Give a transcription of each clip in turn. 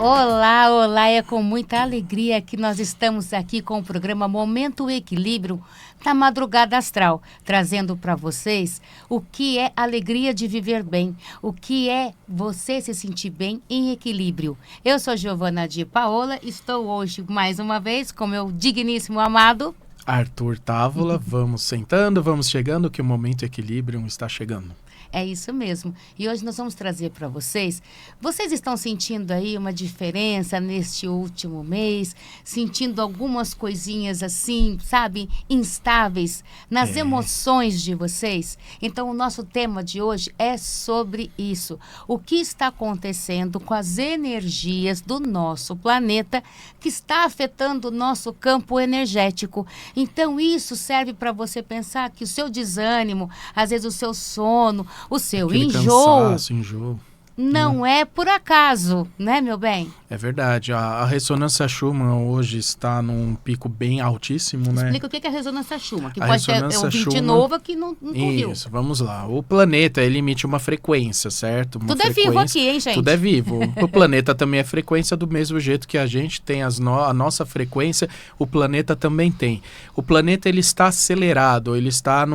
Olá, olá, é com muita alegria que nós estamos aqui com o programa Momento Equilíbrio na Madrugada Astral, trazendo para vocês o que é alegria de viver bem, o que é você se sentir bem em equilíbrio. Eu sou Giovana de Paola, estou hoje mais uma vez com meu digníssimo amado Arthur Távola. Vamos sentando, vamos chegando, que o Momento Equilíbrio está chegando. É isso mesmo. E hoje nós vamos trazer para vocês. Vocês estão sentindo aí uma diferença neste último mês? Sentindo algumas coisinhas assim, sabe, instáveis nas emoções de vocês? Então o nosso tema de hoje é sobre isso. O que está acontecendo com as energias do nosso planeta que está afetando o nosso campo energético? Então isso serve para você pensar que o seu desânimo, às vezes o seu sono, o seu Aquele enjoo não é por acaso, né, meu bem? É verdade. A ressonância Schumann hoje está num pico bem altíssimo, né? Explica o que é a ressonância Schumann, que A pode ter ressonância um ouvinte Schumann, novo que não ouviu. Isso, vamos lá. O planeta, ele emite uma frequência, certo? Uma Tudo é vivo aqui, hein, gente? Tudo é vivo. O planeta também é frequência do mesmo jeito que a gente tem a nossa frequência, o planeta também tem. O planeta, ele está acelerado, ele está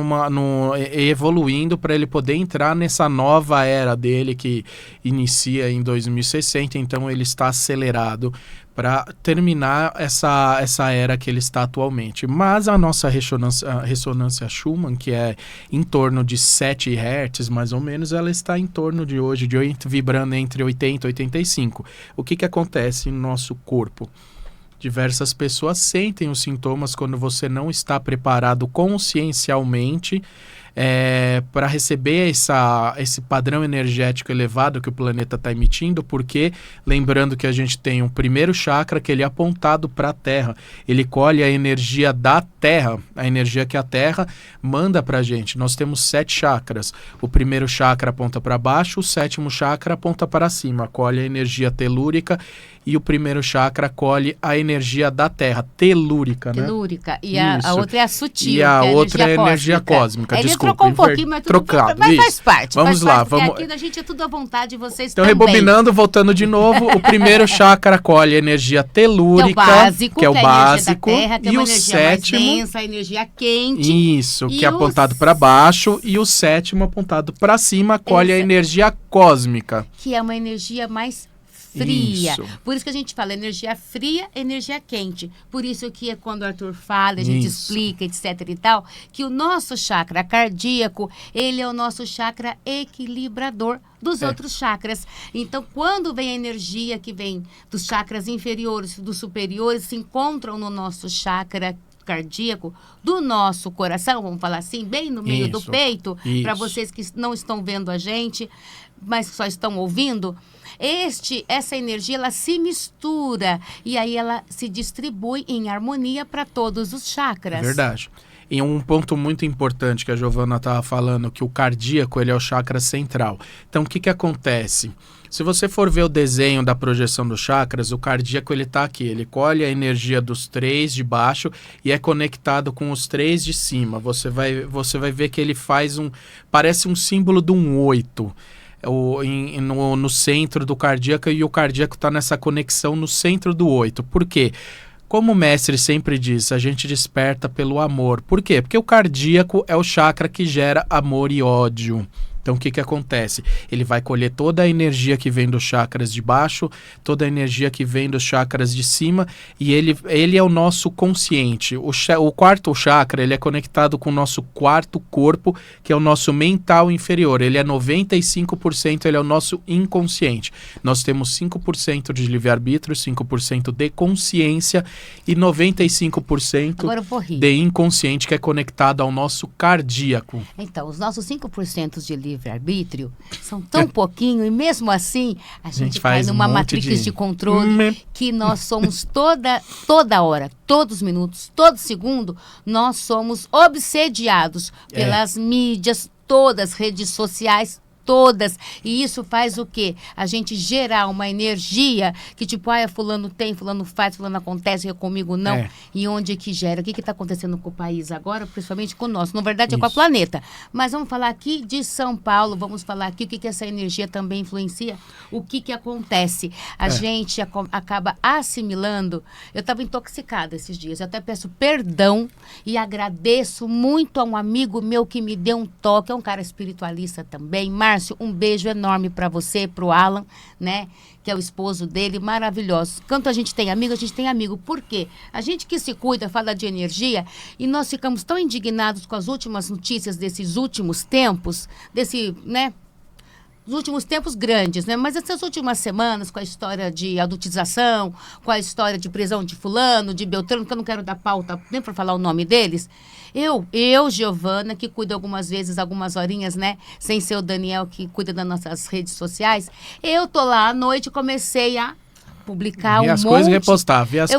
evoluindo para ele poder entrar nessa nova era dele que inicia em 2060, então ele está acelerado para terminar essa era que ele está atualmente. Mas a nossa ressonância Schumann, que é em torno de 7 Hz, mais ou menos, ela está em torno de hoje, vibrando entre 80 e 85. O que acontece no nosso corpo? Diversas pessoas sentem os sintomas quando você não está preparado consciencialmente para receber esse padrão energético elevado que o planeta está emitindo, porque lembrando que a gente tem um primeiro chakra que ele é apontado para a Terra, ele colhe a energia da Terra, a energia que a Terra manda para a gente. Nós temos 7 chakras, o primeiro chakra aponta para baixo, o sétimo chakra aponta para cima, colhe a energia telúrica, e o primeiro chakra colhe a energia da Terra, telúrica, né? Telúrica, e a outra é a sutil, e a outra é a energia cósmica. Ele Desculpa, trocou um pouquinho, mas faz parte. Vamos lá, porque aqui a gente é tudo à vontade, vocês então, também. rebobinando, voltando de novo, o primeiro chakra colhe a energia telúrica, que é o básico, terra, e o sétimo, mais densa, a energia quente. Isso, que é apontado para baixo, e o sétimo apontado para cima, colhe a energia cósmica, que é uma energia mais fria. Isso. Por isso que a gente fala energia fria, energia quente. Por isso que quando o Arthur fala, a gente explica, etc e tal, que o nosso chakra cardíaco, ele é o nosso chakra equilibrador dos outros chakras. Então, quando vem a energia que vem dos chakras inferiores, dos superiores, se encontram no nosso chakra cardíaco, do nosso coração, vamos falar assim, bem no meio do peito, para vocês que não estão vendo a gente, mas só estão ouvindo, essa energia, ela se mistura e aí ela se distribui em harmonia para todos os chakras. É verdade. E um ponto muito importante que a Giovana estava falando, que o cardíaco, ele é o chakra central. Então, o que acontece? Se você for ver o desenho da projeção dos chakras, o cardíaco, ele está aqui. Ele colhe a energia dos 3 de baixo e é conectado com os 3 de cima. Você vai ver que ele parece um símbolo de um 8. No centro do cardíaco, e o cardíaco está nessa conexão no centro do 8. Por quê? Como o mestre sempre diz, a gente desperta pelo amor. Por quê? Porque o cardíaco é o chakra que gera amor e ódio. Então, o que acontece? Ele vai colher toda a energia que vem dos chakras de baixo, toda a energia que vem dos chakras de cima, e ele é o nosso consciente. O quarto chakra, ele é conectado com o nosso quarto corpo, que é o nosso mental inferior. Ele é 95%, ele é o nosso inconsciente. Nós temos 5% de livre-arbítrio, 5% de consciência e 95% de inconsciente, que é conectado ao nosso cardíaco. Então, os nossos 5% de livre-arbítrio são tão pouquinho, e mesmo assim a gente cai numa matrix de controle que nós somos toda hora, todos os minutos, todo segundo, nós somos obsediados pelas mídias, todas as redes sociais, todas. E isso faz o quê? A gente gerar uma energia que tipo, fulano tem, fulano faz, fulano acontece, e comigo não. E onde é que gera? O que está acontecendo com o país agora, principalmente com o nosso? Na verdade, é com o planeta. Mas vamos falar aqui de São Paulo, vamos falar aqui o que essa energia também influencia, o que acontece. A gente acaba assimilando. Eu estava intoxicada esses dias, eu até peço perdão e agradeço muito a um amigo meu que me deu um toque, é um cara espiritualista também. Márcio, um beijo enorme para você, pro Alan, né? Que é o esposo dele, maravilhoso. Quanto a gente tem amigo, a gente tem amigo. Por quê? A gente que se cuida, fala de energia, e nós ficamos tão indignados com as últimas notícias desses últimos tempos, né? Os últimos tempos grandes, né? Mas essas últimas semanas, com a história de adultização, com a história de prisão de fulano, de Beltrano, que eu não quero dar pauta nem para falar o nome deles. Eu, Giovana, que cuido algumas vezes, algumas horinhas, né? Sem ser o Daniel, que cuida das nossas redes sociais. Eu tô lá à noite, comecei a publicar vi as coisas e repostava, as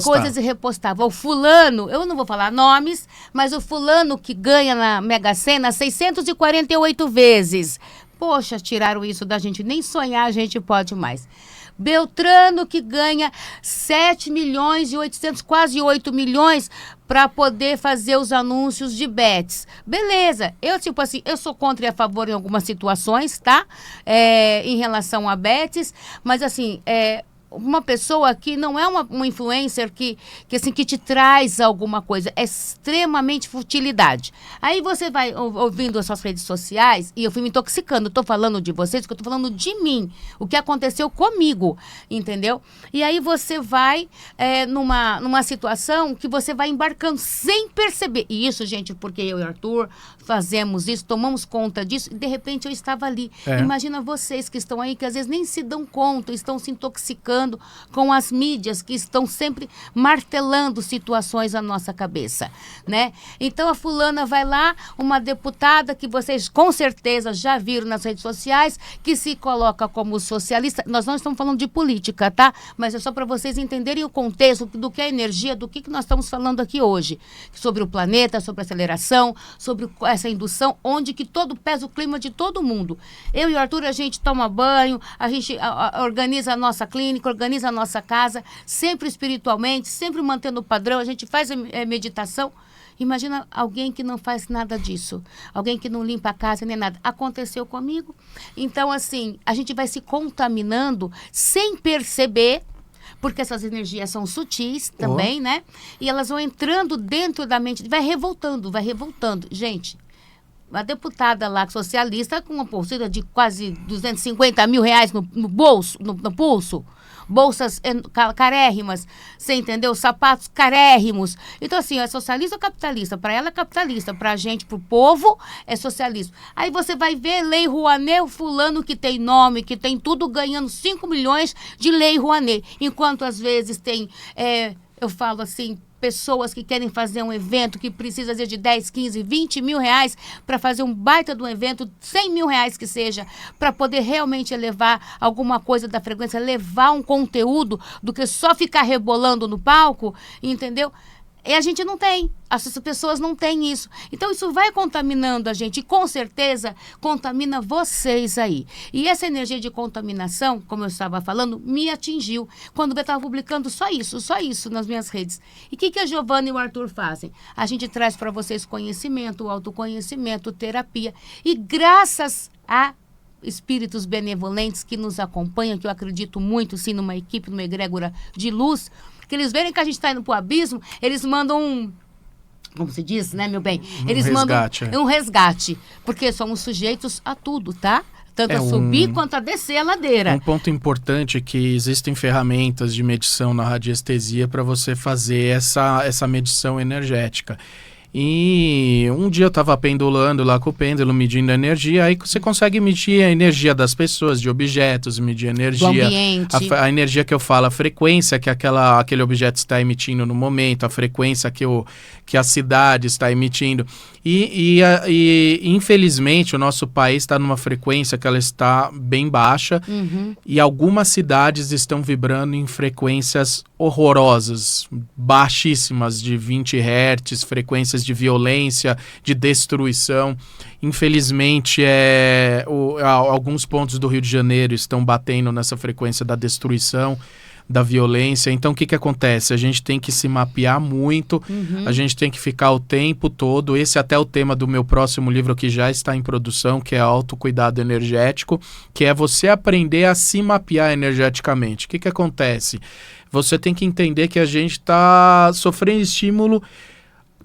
coisas e repostava. O fulano, eu não vou falar nomes, mas o fulano que ganha na Mega Sena 648 vezes. Poxa, tiraram isso da gente. Nem sonhar a gente pode mais. Beltrano que ganha 7 milhões e 800, quase 8 milhões para poder fazer os anúncios de bets. Beleza. Eu, tipo assim, eu sou contra e a favor em algumas situações, tá? Em relação a bets, mas assim, uma pessoa que não é uma influencer que te traz alguma coisa, é extremamente futilidade. Aí você vai ouvindo as suas redes sociais, e eu fui me intoxicando, estou falando de vocês, porque eu estou falando de mim, o que aconteceu comigo, entendeu? E aí você vai numa situação que você vai embarcando sem perceber. E isso, gente, porque eu e o Arthur fazemos isso, tomamos conta disso, e de repente eu estava ali. Imagina vocês que estão aí, que às vezes nem se dão conta, estão se intoxicando com as mídias que estão sempre martelando situações à nossa cabeça, né? Então a fulana vai lá, uma deputada que vocês com certeza já viram nas redes sociais, que se coloca como socialista. Nós não estamos falando de política, tá? Mas é só para vocês entenderem o contexto do que é energia, do que nós estamos falando aqui hoje. Sobre o planeta, sobre a aceleração, sobre essa indução, onde que todo pesa o clima de todo mundo. Eu e o Arthur, a gente toma banho, a gente organiza a nossa clínica, organiza a nossa casa, sempre espiritualmente, sempre mantendo o padrão, a gente faz meditação. Imagina alguém que não faz nada disso, alguém que não limpa a casa nem nada. Aconteceu comigo. Então, assim, a gente vai se contaminando sem perceber, porque essas energias são sutis também, né? E elas vão entrando dentro da mente, vai revoltando. Gente, uma deputada lá socialista com uma bolsa de quase 250 mil reais no bolso, no pulso, bolsas carérrimas, você entendeu? Sapatos carérrimos. Então, assim, é socialista ou capitalista? Para ela é capitalista, para a gente, para o povo, é socialismo. Aí você vai ver Lei Rouanet, o fulano que tem nome, que tem tudo, ganhando 5 milhões de Lei Rouanet. Enquanto, às vezes, tem, eu falo assim, pessoas que querem fazer um evento que precisa de 10, 15, 20 mil reais para fazer um baita de um evento, 100 mil reais que seja, para poder realmente elevar alguma coisa da frequência, levar um conteúdo do que só ficar rebolando no palco, entendeu? E a gente não tem, essas pessoas não têm isso. Então isso vai contaminando a gente e com certeza contamina vocês aí. E essa energia de contaminação, como eu estava falando, me atingiu quando eu estava publicando só isso nas minhas redes. E o que a Giovana e o Arthur fazem? A gente traz para vocês conhecimento, autoconhecimento, terapia. E graças a espíritos benevolentes que nos acompanham, que eu acredito muito, sim, numa equipe, numa egrégora de luz, que eles verem que a gente está indo pro abismo, eles mandam como se diz, né, meu bem? Eles mandam um resgate, porque somos sujeitos a tudo, tá? Tanto a subir quanto a descer a ladeira. Um ponto importante é que existem ferramentas de medição na radiestesia para você fazer essa medição energética. E um dia eu estava pendulando lá com o pêndulo, medindo a energia, aí você consegue medir a energia das pessoas, de objetos, medir a energia, do ambiente. A energia que eu falo, a frequência que aquele objeto está emitindo no momento, a frequência que a cidade está emitindo. E infelizmente o nosso país está numa frequência que ela está bem baixa, e algumas cidades estão vibrando em frequências horrorosas, baixíssimas, de 20 Hz, frequências frequências de violência, de destruição. Infelizmente, alguns pontos do Rio de Janeiro estão batendo nessa frequência da destruição, da violência. Então, o que acontece? A gente tem que se mapear muito, a gente tem que ficar o tempo todo. Esse é até o tema do meu próximo livro, que já está em produção, que é Autocuidado Energético, que é você aprender a se mapear energeticamente. O que acontece? Você tem que entender que a gente está sofrendo estímulo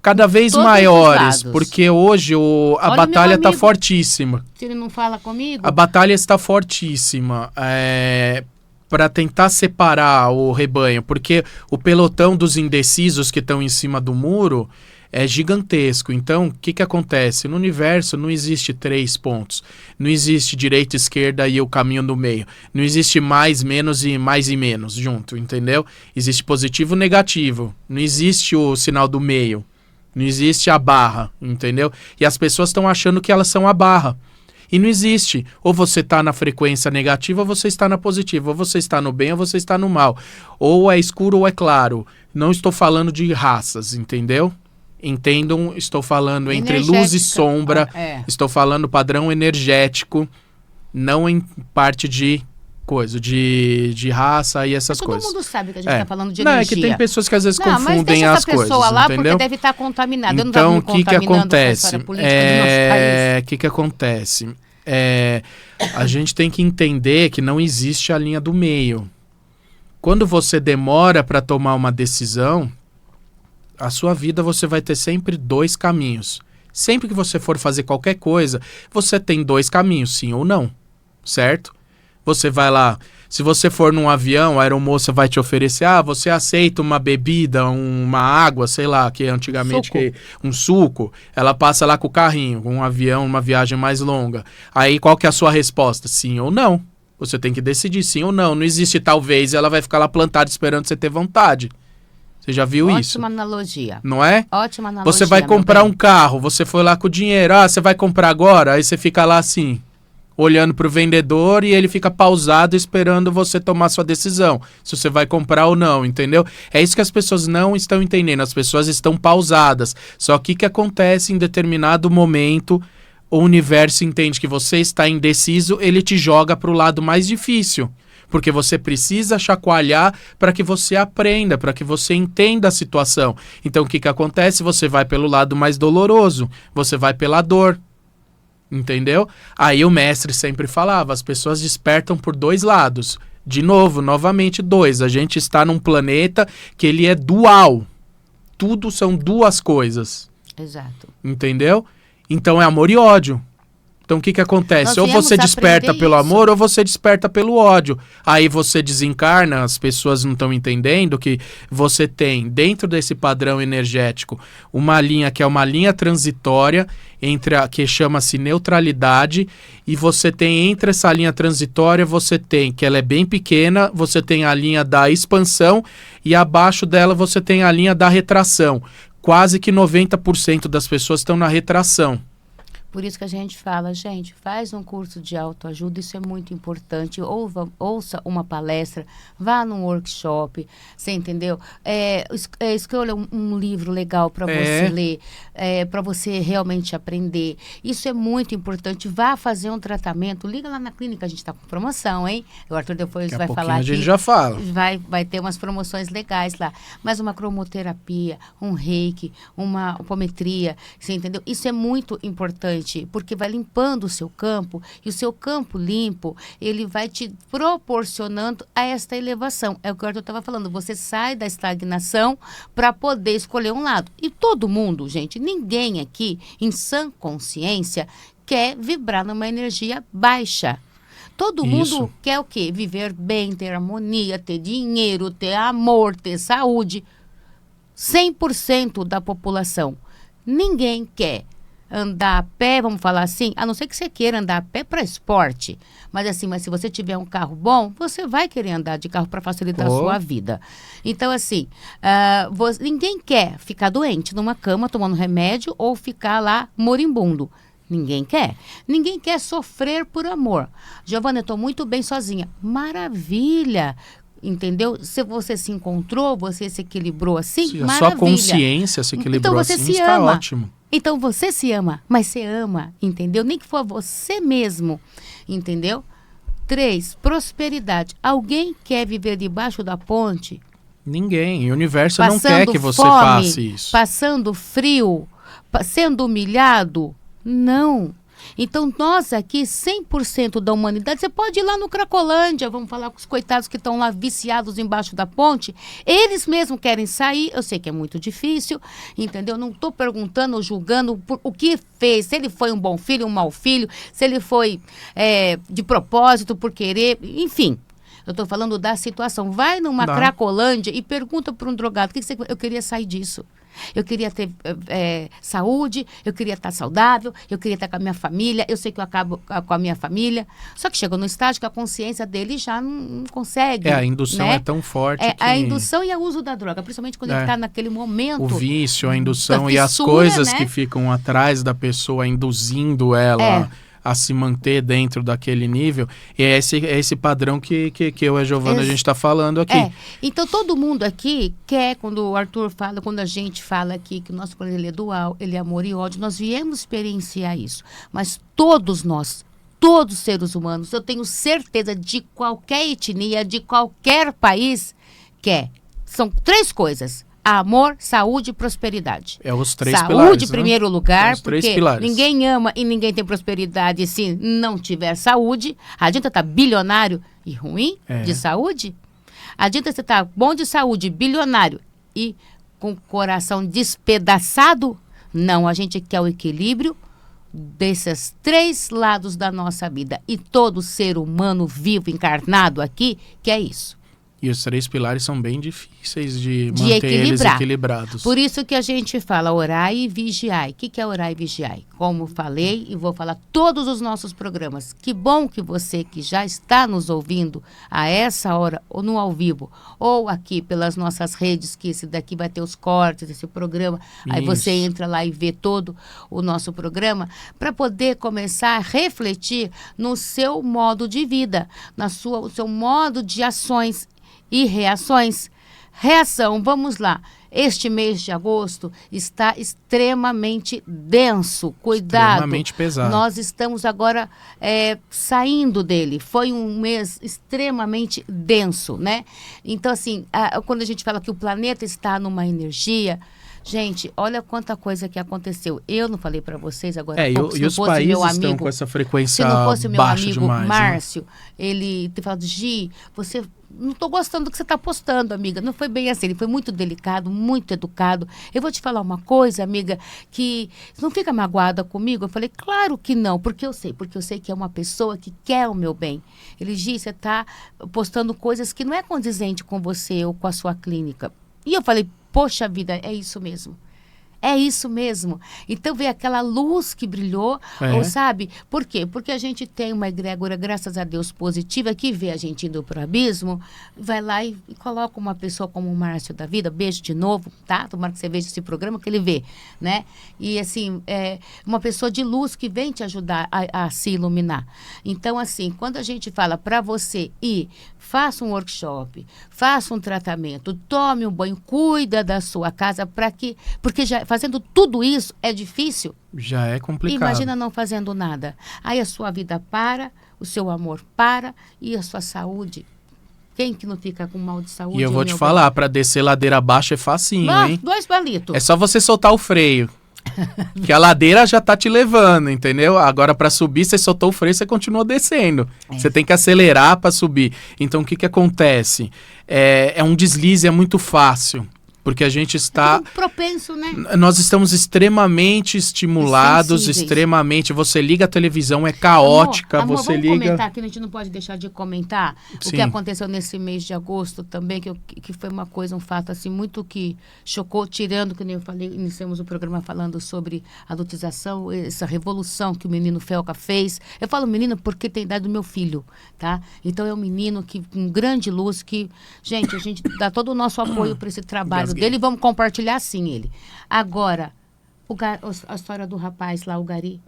cada vez Todos maiores, porque hoje a Olha, batalha está fortíssima. Se ele não fala comigo... A batalha está fortíssima. Para tentar separar o rebanho, porque o pelotão dos indecisos que estão em cima do muro é gigantesco. Então, o que acontece? No universo não existe 3 pontos. Não existe direita, esquerda e o caminho no meio. Não existe mais, menos e mais e menos junto, entendeu? Existe positivo e negativo. Não existe o sinal do meio. Não existe a barra, entendeu? E as pessoas estão achando que elas são a barra. E não existe. Ou você está na frequência negativa, ou você está na positiva. Ou você está no bem, ou você está no mal. Ou é escuro, ou é claro. Não estou falando de raças, entendeu? Entendam, estou falando entre luz e sombra. Estou falando padrão energético. Não em parte de coisa, de raça e essas coisas. Todo mundo sabe que a gente está falando de energia. Não, é que tem pessoas que às vezes confundem mas deixa as essa pessoa coisas, lá, entendeu? porque deve estar contaminada. Então, o que acontece? Que acontece? A gente tem que entender que não existe a linha do meio. Quando você demora para tomar uma decisão, a sua vida você vai ter sempre 2 caminhos. Sempre que você for fazer qualquer coisa, você tem 2 caminhos, sim ou não, certo? Você vai lá, se você for num avião, a aeromoça vai te oferecer, você aceita uma bebida, uma água, sei lá, que antigamente um suco, ela passa lá com o carrinho, com um avião, uma viagem mais longa. Aí qual que é a sua resposta? Sim ou não? Você tem que decidir sim ou não. Não existe talvez, ela vai ficar lá plantada esperando você ter vontade. Você já viu isso? Ótima analogia. Não é? Ótima analogia. Você vai comprar um carro, você foi lá com o dinheiro, você vai comprar agora? Aí você fica lá assim, olhando para o vendedor e ele fica pausado esperando você tomar sua decisão, se você vai comprar ou não, entendeu? É isso que as pessoas não estão entendendo, as pessoas estão pausadas. Só que o que acontece em determinado momento, o universo entende que você está indeciso, ele te joga para o lado mais difícil. Porque você precisa chacoalhar para que você aprenda, para que você entenda a situação. Então o que acontece? Você vai pelo lado mais doloroso, você vai pela dor. Entendeu? Aí o mestre sempre falava, as pessoas despertam por 2 lados. De novo, novamente 2. A gente está num planeta que ele é dual. Tudo são 2 coisas. Exato. Entendeu? Então é amor e ódio. Então o que acontece? Ou você desperta pelo amor ou você desperta pelo ódio. Aí você desencarna, as pessoas não estão entendendo que você tem dentro desse padrão energético uma linha que é uma linha transitória entre a que chama-se neutralidade, e você tem entre essa linha transitória, você tem que ela é bem pequena, você tem a linha da expansão e abaixo dela você tem a linha da retração. Quase que 90% das pessoas estão na retração. Por isso que a gente fala, gente, faz um curso de autoajuda, isso é muito importante. Ouça uma palestra, vá num workshop, você entendeu? Escolha um livro legal para você ler, para você realmente aprender. Isso é muito importante. Vá fazer um tratamento, liga lá na clínica, a gente está com promoção, hein? O Arthur depois vai falar aqui. A gente já fala. Vai ter umas promoções legais lá. Mas uma cromoterapia, um reiki, uma apometria, você entendeu? Isso é muito importante. Porque vai limpando o seu campo, e o seu campo limpo, ele vai te proporcionando a esta elevação. É o que o Arthur estava falando, você sai da estagnação para poder escolher um lado. E todo mundo, gente, ninguém aqui, em sã consciência, quer vibrar numa energia baixa. Todo mundo quer o quê? Viver bem, ter harmonia, ter dinheiro, ter amor, ter saúde. 100% da população. Ninguém quer andar a pé, vamos falar assim, a não ser que você queira andar a pé para esporte. Mas assim, se você tiver um carro bom, você vai querer andar de carro para facilitar a sua vida. Então, assim, ninguém quer ficar doente numa cama tomando remédio ou ficar lá moribundo. Ninguém quer. Ninguém quer sofrer por amor. Giovana, eu estou muito bem sozinha. Maravilha! entendeu? Se você se encontrou, você se equilibrou assim, Se a maravilha. sua consciência se equilibrou Então você assim, se está ama. ótimo. Então você se ama, mas você ama, entendeu? Nem que for você mesmo, entendeu? 3, prosperidade. Alguém quer viver debaixo da ponte? Ninguém. O universo não Passando quer que você fome, passe isso. passando frio, sendo humilhado? Não. Então, nós aqui, 100% da humanidade, você pode ir lá no Cracolândia, vamos falar com os coitados que estão lá viciados embaixo da ponte, eles mesmos querem sair, eu sei que é muito difícil, entendeu? Não estou perguntando ou julgando o que fez, se ele foi um bom filho, um mau filho, se ele foi de propósito, por querer, enfim. Eu estou falando da situação. Vai numa Cracolândia e pergunta para um drogado, eu queria sair disso. Eu queria ter saúde, eu queria estar saudável, eu queria estar com a minha família, eu sei que eu acabo com a minha família. Só que chegou no estágio que a consciência dele já não consegue. A indução né? é tão forte que... A indução e o uso da droga, principalmente quando ele está naquele momento. O vício, a indução fissura, e as coisas né? que ficam atrás da pessoa, induzindo ela... a se manter dentro daquele nível, e é esse padrão que eu e a Giovana a gente está falando aqui. Então todo mundo aqui quer, quando o Arthur fala, quando a gente fala aqui que o nosso planeta ele é dual, ele é amor e ódio, nós viemos experienciar isso, mas todos nós, todos os seres humanos, eu tenho certeza de qualquer etnia, de qualquer país, quer. São 3 coisas. Amor, saúde e prosperidade. É os 3 saúde pilares, em primeiro lugar, porque pilares. Ninguém ama e ninguém tem prosperidade se não tiver saúde. Adianta estar bilionário e ruim de saúde? Adianta você estar bom de saúde, bilionário e com o coração despedaçado? Não, a gente quer o equilíbrio desses 3 lados da nossa vida. E todo ser humano vivo, encarnado aqui, quer isso. E os 3 pilares são bem difíceis de manter eles equilibrados. Por isso que a gente fala orai e vigiai. O que é orai e vigiai? Como falei e vou falar todos os nossos programas. Que bom que você que já está nos ouvindo a essa hora, ou no ao vivo, ou aqui pelas nossas redes, que esse daqui vai ter os cortes desse programa. Aí você entra lá e vê todo o nosso programa, para poder começar a refletir no seu modo de vida, o seu modo de ações e reações. Reação, vamos lá. Este mês de agosto está extremamente denso. Cuidado. Extremamente pesado. Nós estamos agora saindo dele. Foi um mês extremamente denso, né? Então, assim, quando a gente fala que o planeta está numa energia... Gente, olha quanta coisa que aconteceu. Eu não falei para vocês agora. E os países estão com essa frequência baixa demais. Se não fosse meu amigo Márcio, né? ele ter falado, Gi, você... Não estou gostando do que você está postando, amiga. Não foi bem assim. Ele foi muito delicado, muito educado. Eu vou te falar uma coisa, amiga, que não fica magoada comigo. Eu falei, claro que não, porque eu sei que é uma pessoa que quer o meu bem. Ele disse, você está postando coisas que não é condizente com você ou com a sua clínica. E eu falei, poxa vida, é isso mesmo. É isso mesmo. Então veio aquela luz que brilhou, ou sabe? Por quê? Porque a gente tem uma egrégora, graças a Deus, positiva, que vê a gente indo pro abismo, vai lá e coloca uma pessoa como o Márcio da vida, beijo de novo, tá? Tomara que você veja esse programa, que ele vê, né? E assim, uma pessoa de luz que vem te ajudar a se iluminar. Então, assim, quando a gente fala para você ir, faça um workshop, faça um tratamento, tome um banho, cuida da sua casa, porque já fazendo tudo isso é difícil. Já é complicado. Imagina não fazendo nada. Aí a sua vida para, o seu amor para e a sua saúde. Quem que não fica com mal de saúde? E eu vou te falar, para descer ladeira abaixo é facinho, hein? 2 palitos. É só você soltar o freio. Que a ladeira já tá te levando, entendeu? Agora para subir, você soltou o freio, você continua descendo. Você tem que acelerar para subir. Então o que acontece? É um deslize, é muito fácil. Porque a gente está... propenso, né? Nós estamos extremamente estimulados, extremamente... Você liga a televisão, é caótica, amor, você vamos liga... comentar, que a gente não pode deixar de comentar o que aconteceu nesse mês de agosto também, que foi uma coisa, um fato assim, muito que chocou, tirando, que nem eu falei, iniciamos o programa falando sobre a adultização, essa revolução que o menino Felca fez. Eu falo menino porque tem idade do meu filho, tá? Então é um menino que, com grande luz, que... Gente, a gente dá todo o nosso apoio para esse trabalho dele, vamos compartilhar sim ele. Agora, a história do rapaz lá, o Gari,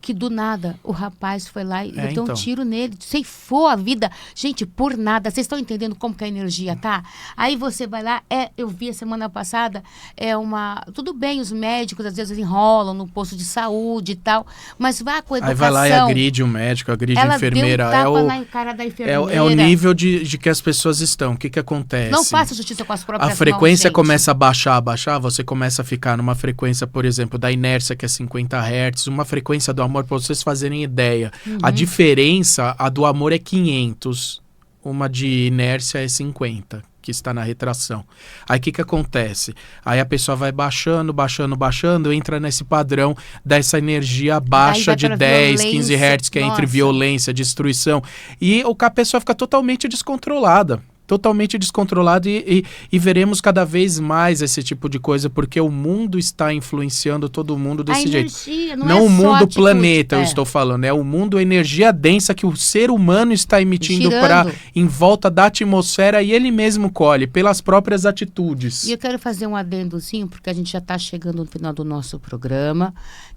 que do nada o rapaz foi lá e deu então. um tiro nele, ceifou a vida. Gente, por nada. Vocês estão entendendo como que a energia tá? Aí você vai lá, eu vi a semana passada, tudo bem, os médicos às vezes enrolam no posto de saúde e tal, mas vai com a educação. Aí vai lá e agride o médico, agride a enfermeira. Deu um tapa na cara da enfermeira. É o nível de que as pessoas estão. O que acontece? Não faça justiça com as próprias mãos, a frequência gente. começa a baixar, você começa a ficar numa frequência, por exemplo, da inércia, que é 50 Hz, uma frequência do amor, para vocês fazerem ideia. A diferença, a do amor é 500, uma de inércia é 50, que está na retração. Aí o que acontece? Aí a pessoa vai baixando, entra nesse padrão dessa energia baixa de 10, 15 Hz, que é entre violência, destruição. E a pessoa fica totalmente descontrolada. E veremos cada vez mais esse tipo de coisa, porque o mundo está influenciando todo mundo desse jeito. Não o mundo planeta, eu estou falando, é o mundo energia densa que o ser humano está emitindo em volta da atmosfera e ele mesmo colhe pelas próprias atitudes. E eu quero fazer um adendozinho, porque a gente já está chegando no final do nosso programa,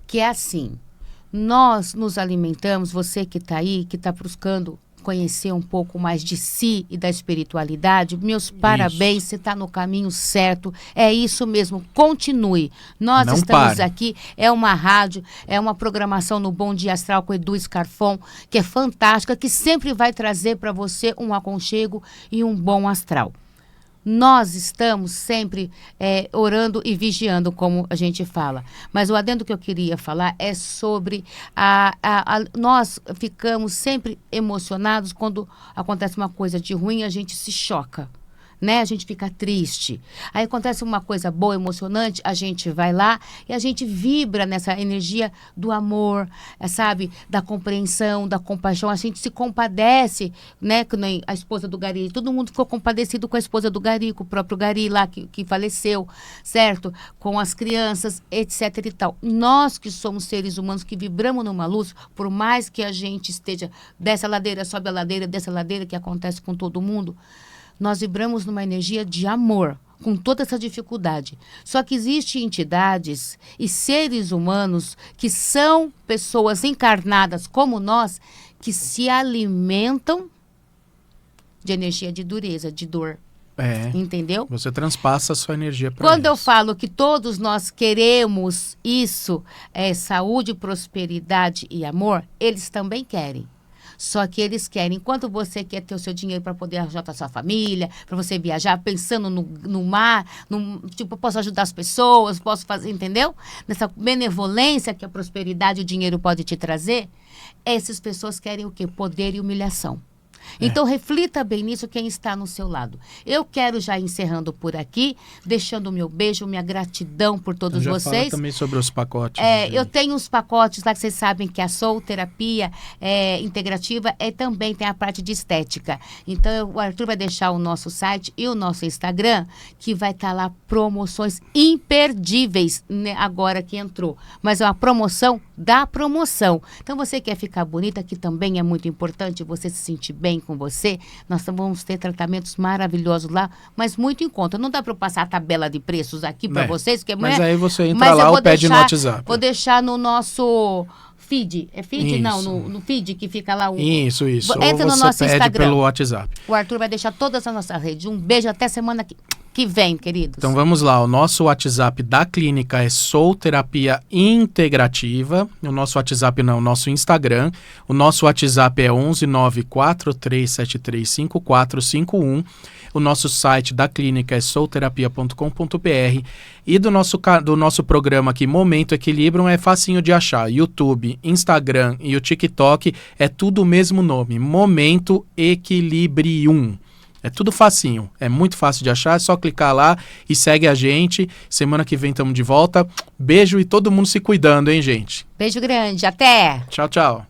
que é assim, nós nos alimentamos, você que está aí, que está buscando conhecer um pouco mais de si e da espiritualidade, meus parabéns, você está no caminho certo, é isso mesmo, continue. Nós estamos aqui, é uma rádio, é uma programação no Bom Dia Astral com Edu Scarfon, que é fantástica, que sempre vai trazer para você um aconchego e um bom astral. Nós estamos sempre orando e vigiando, como a gente fala. Mas o adendo que eu queria falar é sobre nós ficamos sempre emocionados quando acontece uma coisa de ruim, a gente se choca. Né? A gente fica triste. Aí acontece uma coisa boa, emocionante, a gente vai lá e a gente vibra nessa energia do amor, sabe? Da compreensão, da compaixão. A gente se compadece, né? Que nem a esposa do Gari. Todo mundo ficou compadecido com a esposa do Gari, com o próprio Gari lá que faleceu, certo? Com as crianças, etc e tal. Nós que somos seres humanos que vibramos numa luz, por mais que a gente esteja dessa ladeira, sobe a ladeira, dessa ladeira, que acontece com todo mundo, nós vibramos numa energia de amor, com toda essa dificuldade. Só que existem entidades e seres humanos que são pessoas encarnadas como nós, que se alimentam de energia de dureza, de dor. Entendeu? Você transpassa a sua energia para Quando eu falo que todos nós queremos isso, saúde, prosperidade e amor, eles também querem. Só que eles querem, enquanto você quer ter o seu dinheiro para poder ajudar a sua família, para você viajar, pensando no mar, tipo, posso ajudar as pessoas, posso fazer, entendeu? Nessa benevolência que a prosperidade e o dinheiro pode te trazer, essas pessoas querem o quê? Poder e humilhação. Então, reflita bem nisso quem está no seu lado. Eu quero já encerrando por aqui, deixando o meu beijo, minha gratidão por todos vocês. Fala também sobre os pacotes. Eu tenho uns pacotes lá que vocês sabem que a Soul Terapia Integrativa também tem a parte de estética. Então, o Arthur vai deixar o nosso site e o nosso Instagram, que vai estar lá promoções imperdíveis, né, agora que entrou. Mas é uma promoção da promoção. Então, você quer ficar bonita, que também é muito importante, você se sentir bem com você, nós vamos ter tratamentos maravilhosos lá, mas muito em conta. Não dá para eu passar a tabela de preços aqui para vocês, que mas aí você entra lá ou pede no WhatsApp. Vou deixar no nosso feed. É feed? Isso. Não, no feed que fica lá. Isso. Entra no nosso pede Instagram. Pelo WhatsApp. O Arthur vai deixar todas as nossas redes. Um beijo, até semana que vem, queridos. Então vamos lá, o nosso WhatsApp da clínica é Soul Terapia Integrativa. O nosso WhatsApp não, o nosso Instagram. O nosso WhatsApp é 11943735451. O nosso site da clínica é soulterapia.com.br. E do nosso programa aqui, Momento Equilíbrio, é facinho de achar. YouTube, Instagram e o TikTok é tudo o mesmo nome, Momento Equilibrium. É tudo facinho, é muito fácil de achar, é só clicar lá e segue a gente. Semana que vem estamos de volta. Beijo e todo mundo se cuidando, hein, gente? Beijo grande, até! Tchau, tchau.